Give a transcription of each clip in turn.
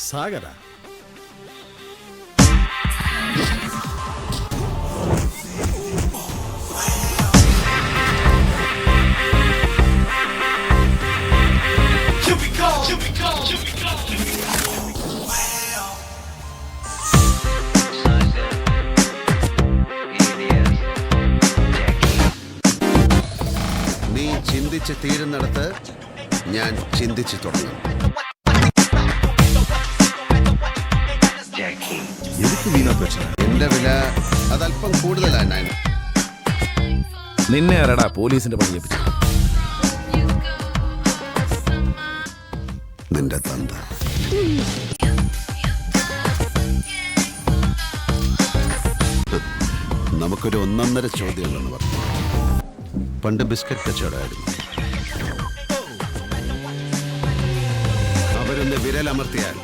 സാഗര. നീ ചിന്തിച്ച് തീരുന്നിടത്ത് ഞാൻ ചിന്തിച്ചു തുടങ്ങും. എന്റെ വില അതല്പം കൂടുതലാണ്. നിന്നെ ആരാടാ പോലീസിന്റെ പണി ഏൽപ്പിച്ചത്? നിന്റെ തന്ത. നമുക്കൊരു 1.5 ചോദ്യമുണ്ടെന്ന് പറഞ്ഞു. പണ്ട് ബിസ്ക്കറ്റ് കച്ചവടമായിരുന്നു. അവരൊന്ന് വിരലമർത്തിയാൽ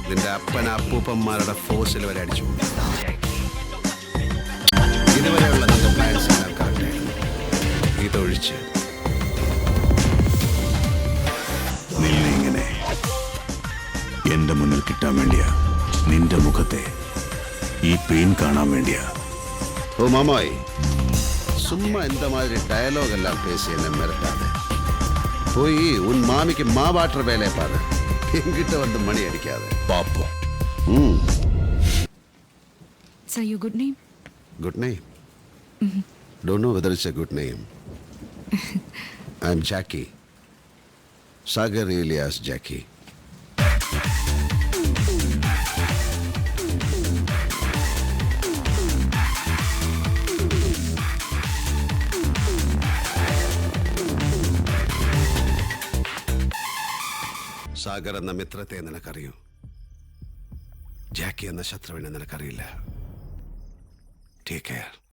നിന്റെ അപ്പൻ അപ്പൂപ്പന്മാരുടെ ഫോഴ്സിൽ വരെ അടിച്ചു. ഇതുവരെയുള്ള നിന്റെ പ്ലാൻസ് എല്ലാം കറക്റ്റായിരുന്നു. ഇതൊഴിച്ച് നിന്നെ ഇങ്ങനെ എന്റെ മുന്നിൽ കിട്ടാൻ വേണ്ടിയാ, നിന്റെ മുഖത്തെ ഈ പെയിൻ കാണാൻ വേണ്ടിയാ. ഓ മാമായി, சும்மா இந்த மாதிரி டயலாக் எல்லாம் பேசி என்ன மிரட்டாத. போய் உன் மாமிக்கு மாவாட்டுற வேலையை பாரு. என்கிட்ட வந்து மணி அடிக்காத. പാപ്പോ. Sir, your good name? Good name? Don't know whether it's a good name. I'm Jackie. Sagar alias Jackie. Sagar എന്ന മിത്രത്തെ നിനക്കറിയൂ. ജാക്കി എന്ന ശത്രുവിനെ നിനക്കറിയില്ല. Take care.